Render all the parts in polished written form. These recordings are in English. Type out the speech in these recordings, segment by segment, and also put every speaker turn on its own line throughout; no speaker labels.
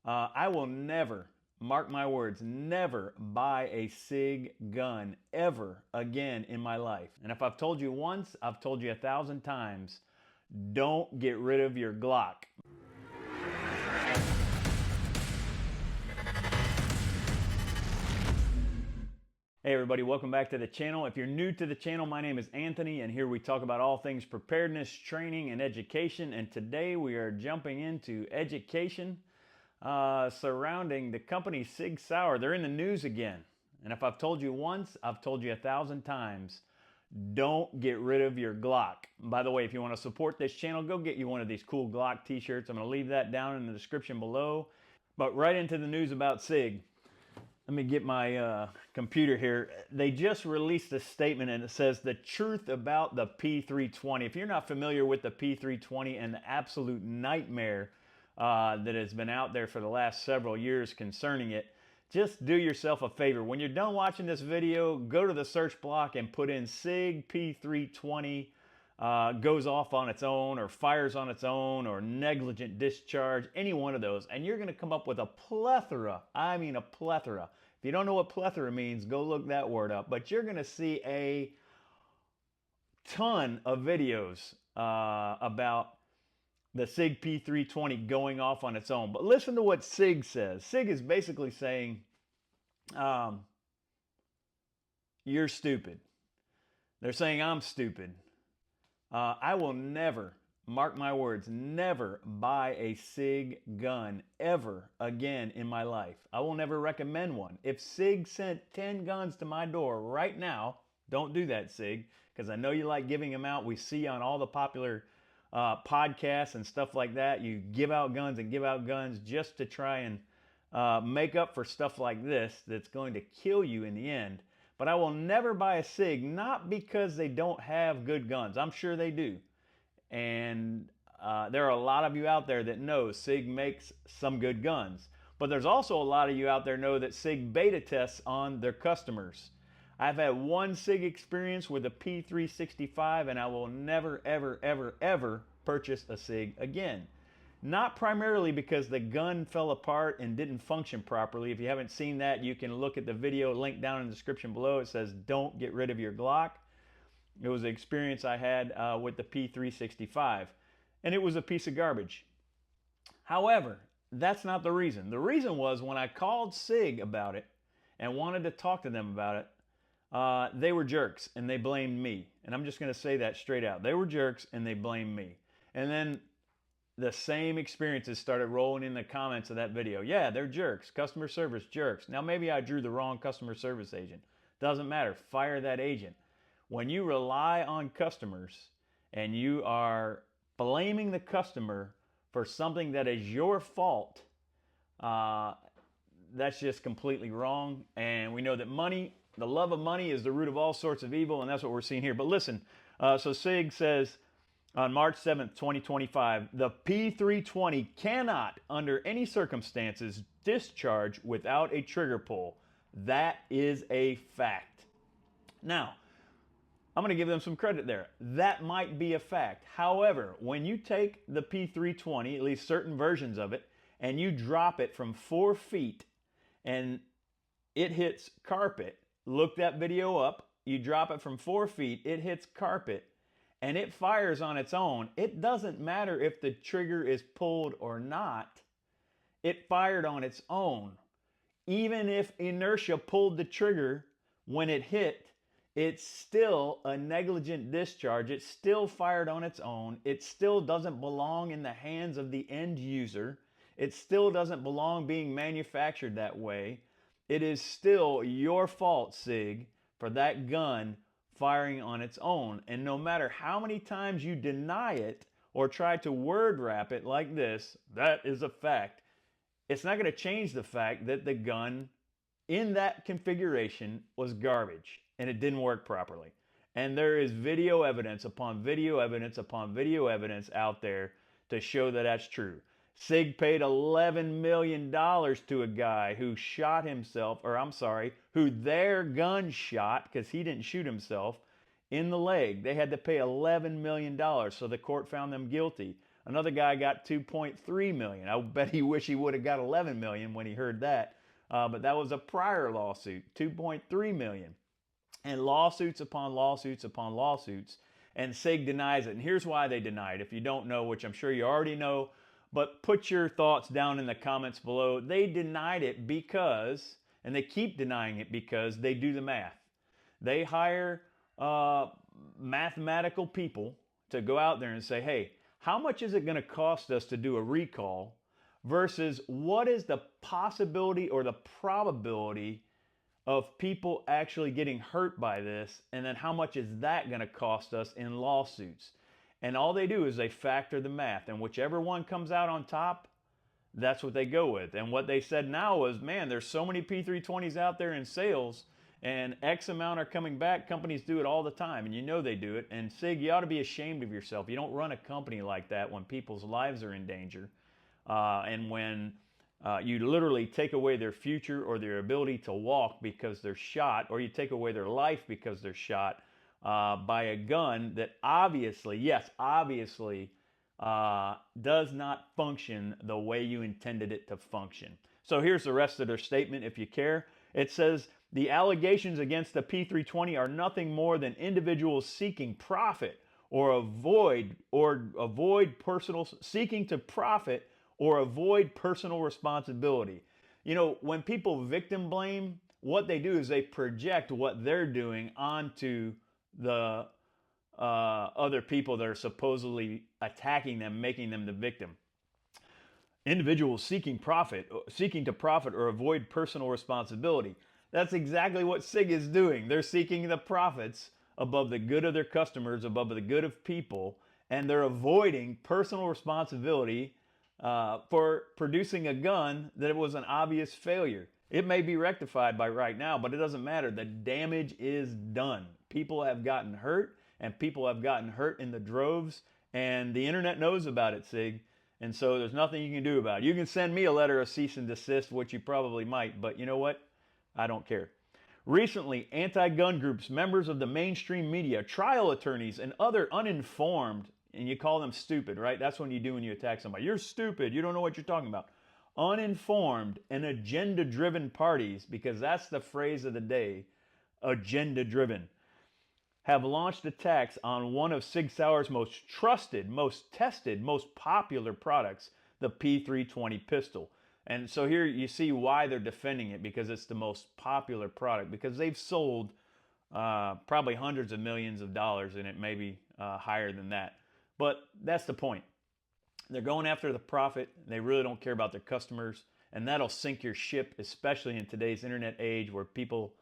I will never, mark my words, never buy a Sig gun ever again in my life. And if I've told you once, I've told you 1,000 times, don't get rid of your Glock. Hey everybody, welcome back to the channel. If you're new to the channel, my name is Anthony, and here we talk about all things preparedness, training, and education. And today we are jumping into education surrounding the company Sig Sauer. They're in the news again. And if I've told you once, I've told you 1,000 times, don't get rid of your Glock. By the way, if you want to support this channel, go get you one of these cool Glock t-shirts. I'm going to leave that down in the description below. But right into the news about Sig. Let me get my computer here. They just released a statement and it says the truth about the P320. If you're not familiar with the P320 and the absolute nightmare that has been out there for the last several years concerning it, just do yourself a favor. When you're done watching this video, go to the search block and put in Sig P320 goes off on its own, or fires on its own, or negligent discharge, any one of those, and you're going to come up with a plethora, I mean a plethora. If you don't know what plethora means, go look that word up, but you're going to see a ton of videos about the Sig P320 going off on its own. But listen to what Sig says. Sig is basically saying, you're stupid. They're saying I'm stupid. I will never, mark my words, never buy a Sig gun ever again in my life. I will never recommend one. If Sig sent 10 guns to my door right now, don't do that, Sig, because I know you like giving them out. We see on all the popular podcasts and stuff like that, you give out guns and give out guns just to try and make up for stuff like this that's going to kill you in the end. But I will never buy a Sig, not because they don't have good guns. I'm sure they do. And there are a lot of you out there that know Sig makes some good guns. But there's also a lot of you out there know that Sig beta tests on their customers. I've had one Sig experience with a P365, and I will never, ever, ever, ever purchase a Sig again. Not primarily because the gun fell apart and didn't function properly. If you haven't seen that, you can look at the video linked down in the description below. It says, don't get rid of your Glock. It was an experience I had with the P365, and it was a piece of garbage. However, that's not the reason. The reason was when I called Sig about it and wanted to talk to them about it, they were jerks and they blamed me. And I'm just going to say that straight out. They were jerks and they blamed me. And then the same experiences started rolling in the comments of that video. Yeah, they're jerks. Customer service jerks. Now, maybe I drew the wrong customer service agent. Doesn't matter. Fire that agent. When you rely on customers and you are blaming the customer for something that is your fault, that's just completely wrong. And we know that money, the love of money, is the root of all sorts of evil, and that's what we're seeing here. But listen, so Sig says, on March 7th, 2025, the P320 cannot, under any circumstances, discharge without a trigger pull. That is a fact. Now, I'm going to give them some credit there. That might be a fact. However, when you take the P320, at least certain versions of it, and you drop it from 4 feet and it hits carpet, look that video up, you drop it from 4 feet, it hits carpet, and it fires on its own, it doesn't matter if the trigger is pulled or not. It fired on its own. Even if inertia pulled the trigger when it hit, it's still a negligent discharge. It still fired on its own. It still doesn't belong in the hands of the end user. It still doesn't belong being manufactured that way. It is still your fault, Sig, for that gun firing on its own. And no matter how many times you deny it or try to word wrap it like this, that is a fact, it's not going to change the fact that the gun in that configuration was garbage and it didn't work properly. And there is video evidence upon video evidence upon video evidence out there to show that that's true. Sig paid $11 million to a guy who shot himself, or I'm sorry, who their gun shot, because he didn't shoot himself, in the leg. They had to pay $11 million, so the court found them guilty. Another guy got 2.3 million. I bet he wish he would have got 11 million when he heard that. But that was a prior lawsuit, 2.3 million. And lawsuits upon lawsuits upon lawsuits. And Sig denies it. And here's why they deny it. If you don't know, which I'm sure you already know, but put your thoughts down in the comments below. They denied it because, and they keep denying it because they do the math. They hire mathematical people to go out there and say, hey, how much is it going to cost us to do a recall versus what is the possibility or the probability of people actually getting hurt by this, and then how much is that going to cost us in lawsuits? And all they do is they factor the math, and whichever one comes out on top, that's what they go with. And what they said now is, man, there's so many P320s out there in sales, and X amount are coming back. Companies do it all the time, and you know they do it. And Sig, you ought to be ashamed of yourself. You don't run a company like that when people's lives are in danger, and when you literally take away their future or their ability to walk because they're shot, or you take away their life because they're shot by a gun that obviously, yes, obviously, does not function the way you intended it to function. So here's the rest of their statement if you care. It says, the allegations against the P320 are nothing more than individuals seeking profit or avoid personal, seeking to profit or avoid personal responsibility. You know, when people victim blame, what they do is they project what they're doing onto the other people that are supposedly attacking them, making them the victim. Individuals seeking to profit or avoid personal responsibility. That's exactly what Sig is doing. They're seeking the profits above the good of their customers, above the good of people, and they're avoiding personal responsibility for producing a gun that was an obvious failure. It may be rectified by right now, but it doesn't matter. The damage is done. People have gotten hurt, and people have gotten hurt in the droves, and the internet knows about it, Sig. And so there's nothing you can do about it. You can send me a letter of cease and desist, which you probably might, but you know what? I don't care. Recently, anti-gun groups, members of the mainstream media, trial attorneys, and other uninformed, and you call them stupid, right? That's when you do when you attack somebody. You're stupid. You don't know what you're talking about. Uninformed and agenda-driven parties, because that's the phrase of the day, agenda-driven, have launched attacks on one of Sig Sauer's most trusted, most tested, most popular products, the P320 pistol. And so here you see why they're defending it, because it's the most popular product, because they've sold probably hundreds of millions of dollars, and it may be higher than that. But that's the point. They're going after the profit. They really don't care about their customers, and that'll sink your ship, especially in today's internet age where people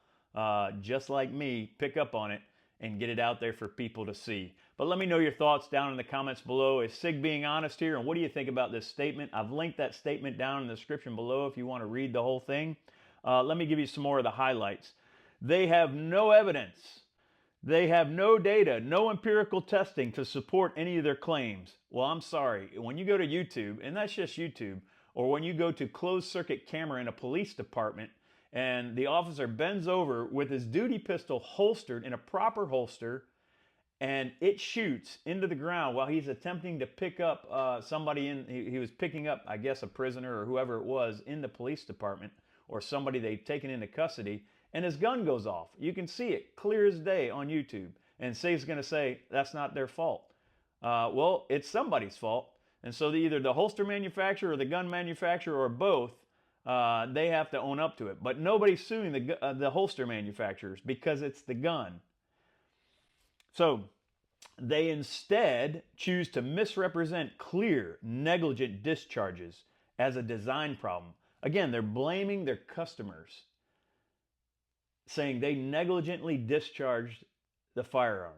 just like me pick up on it and get it out there for people to see. But let me know your thoughts down in the comments below. Is Sig being honest here? And what do you think about this statement? I've linked that statement down in the description below if you want to read the whole thing. Let me give you some more of the highlights. They have no evidence. They have no data, no empirical testing to support any of their claims. Well, I'm sorry. When you go to YouTube, and that's just YouTube, or when you go to closed circuit camera in a police department, and the officer bends over with his duty pistol holstered in a proper holster, and it shoots into the ground while he's attempting to pick up somebody in, he was picking up, I guess, a prisoner or whoever it was in the police department, or somebody they'd taken into custody, and his gun goes off. You can see it clear as day on YouTube. And Sig's going to say, that's not their fault. Well, it's somebody's fault. And so either the holster manufacturer or the gun manufacturer or both, they have to own up to it. But nobody's suing the holster manufacturers because it's the gun. So they instead choose to misrepresent clear, negligent discharges as a design problem. Again, they're blaming their customers, saying they negligently discharged the firearm.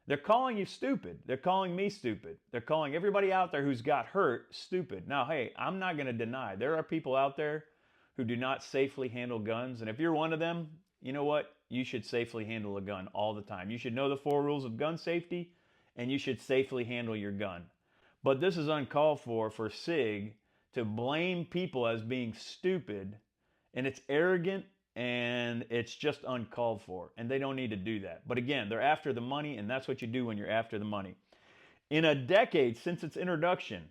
They're calling you stupid. They're calling me stupid. They're calling everybody out there who's got hurt stupid. Now, hey, I'm not going to deny there are people out there who do not safely handle guns. And if you're one of them, you know what? You should safely handle a gun all the time. You should know the 4 rules of gun safety, and you should safely handle your gun. But this is uncalled for Sig to blame people as being stupid, and it's arrogant, and it's just uncalled for, and they don't need to do that. But again, they're after the money, and that's what you do when you're after the money. In a decade since its introduction,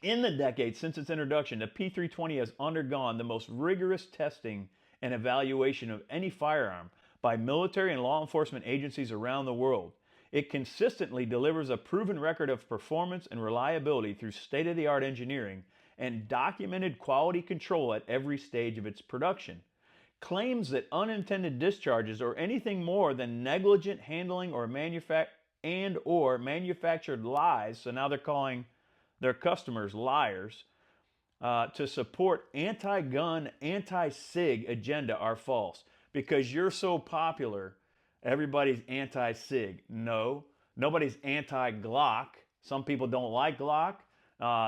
In the decade since its introduction, the P320 has undergone the most rigorous testing and evaluation of any firearm by military and law enforcement agencies around the world. It consistently delivers a proven record of performance and reliability through state-of-the-art engineering and documented quality control at every stage of its production. Claims that unintended discharges or anything more than negligent handling or manufactured lies, so now they're calling their customers liars, to support anti-gun, anti-SIG agenda are false. Because you're so popular, everybody's anti-SIG. No, nobody's anti-Glock. Some people don't like Glock.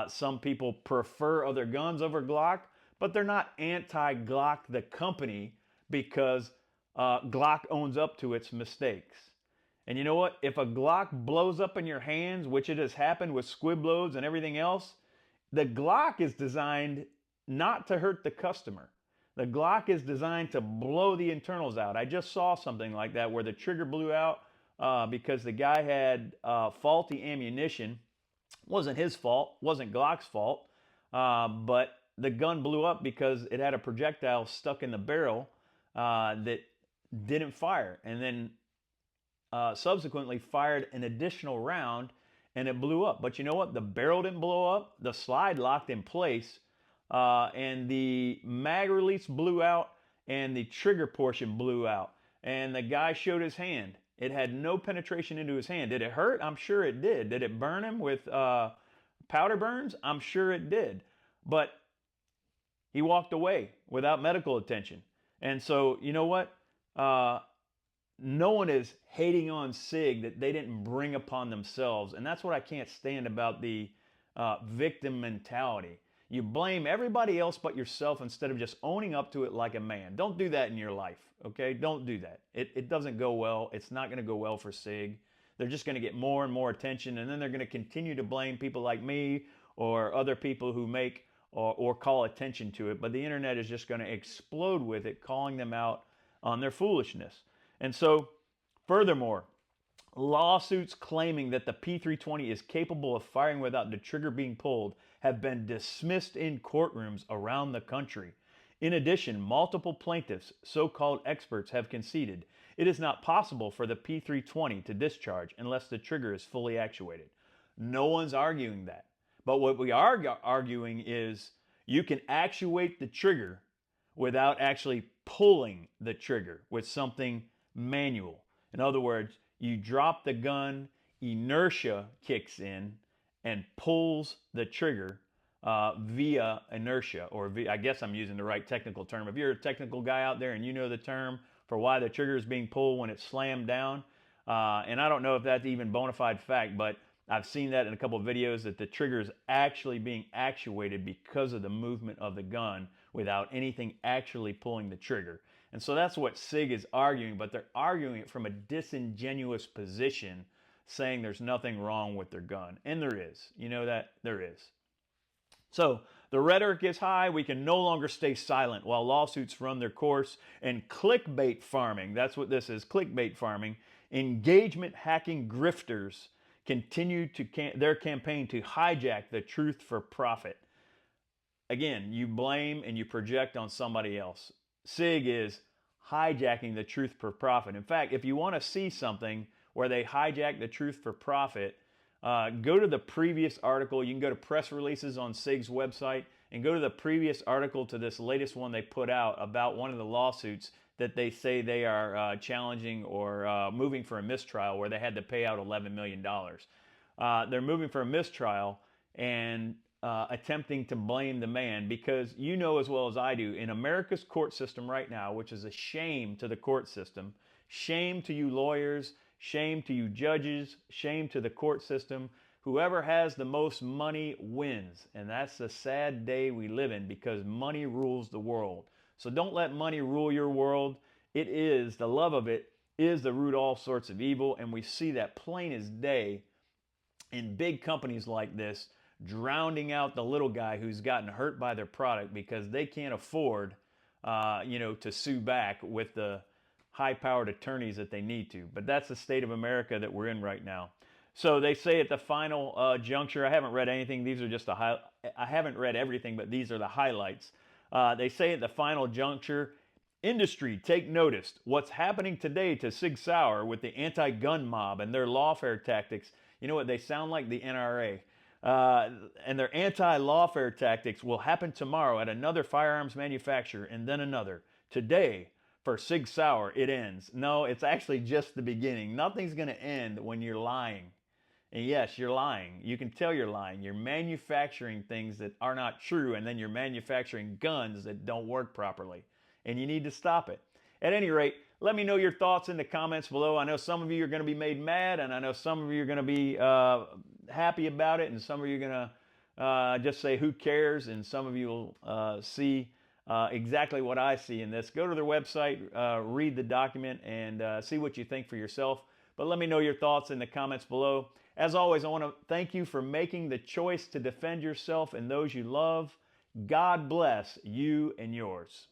Some people prefer other guns over Glock, but they're not anti-Glock the company because Glock owns up to its mistakes. And you know what? If a Glock blows up in your hands, which it has happened with squib loads and everything else, the Glock is designed not to hurt the customer. The Glock is designed to blow the internals out. I just saw something like that where the trigger blew out because the guy had faulty ammunition. Wasn't his fault, wasn't Glock's fault, but the gun blew up because it had a projectile stuck in the barrel that didn't fire. And then subsequently fired an additional round and it blew up. But you know what? The barrel didn't blow up. The slide locked in place and the mag release blew out and the trigger portion blew out. And the guy showed his hand. It had no penetration into his hand. Did it hurt? I'm sure it did. Did it burn him with powder burns? I'm sure it did. But he walked away without medical attention. And so, you know what? No one is hating on SIG that they didn't bring upon themselves. And that's what I can't stand about the victim mentality. You blame everybody else but yourself instead of just owning up to it like a man. Don't do that in your life, okay? Don't do that. It doesn't go well. It's not going to go well for SIG. They're just going to get more and more attention, and then they're going to continue to blame people like me or other people who make or call attention to it. But the internet is just going to explode with it, calling them out on their foolishness. And so, furthermore, lawsuits claiming that the P320 is capable of firing without the trigger being pulled have been dismissed in courtrooms around the country. In addition, multiple plaintiffs, so-called experts, have conceded it is not possible for the P320 to discharge unless the trigger is fully actuated. No one's arguing that. But what we are arguing is you can actuate the trigger without actually pulling the trigger with something manual. In other words, you drop the gun, inertia kicks in and pulls the trigger via inertia, or I guess I'm using the right technical term. If you're a technical guy out there and you know the term for why the trigger is being pulled when it's slammed down, and I don't know if that's even bona fide fact, but I've seen that in a couple of videos that the trigger is actually being actuated because of the movement of the gun without anything actually pulling the trigger. And so that's what SIG is arguing, but they're arguing it from a disingenuous position, saying there's nothing wrong with their gun. And there is. You know that? There is. So the rhetoric is high. We can no longer stay silent while lawsuits run their course. And clickbait farming, that's what this is, clickbait farming, engagement hacking grifters continue their campaign to hijack the truth for profit. Again, you blame and you project on somebody else. SIG is hijacking the truth for profit. In fact, if you want to see something where they hijack the truth for profit, go to the previous article. You can go to press releases on SIG's website and go to the previous article to this latest one they put out about one of the lawsuits that they say they are challenging or moving for a mistrial, where they had to pay out $11 million. They're moving for a mistrial and attempting to blame the man, because you know as well as I do, in America's court system right now, which is a shame to the court system, shame to you lawyers, shame to you judges, shame to the court system, whoever has the most money wins. And that's the sad day we live in, because money rules the world. So don't let money rule your world. It is, the love of it is the root of all sorts of evil, and we see that plain as day in big companies like this, drowning out the little guy who's gotten hurt by their product because they can't afford, to sue back with the high-powered attorneys that they need to. But that's the state of America that we're in right now. So they say at the final juncture, I haven't read anything. These are just I haven't read everything, but these are the highlights. They say at the final juncture, industry, take notice. What's happening today to Sig Sauer with the anti-gun mob and their lawfare tactics? You know what? They sound like the NRA. And their anti-lawfare tactics will happen tomorrow at another firearms manufacturer and then another. Today, for Sig Sauer, it ends. No, it's actually just the beginning. Nothing's going to end when you're lying. And yes, you're lying. You can tell you're lying. You're manufacturing things that are not true, and then you're manufacturing guns that don't work properly. And you need to stop it. At any rate, let me know your thoughts in the comments below. I know some of you are going to be made mad, and I know some of you are going to be happy about it, and some of you are going to just say, who cares? And some of you will see exactly what I see in this. Go to their website, read the document, and see what you think for yourself. But let me know your thoughts in the comments below. As always, I want to thank you for making the choice to defend yourself and those you love. God bless you and yours.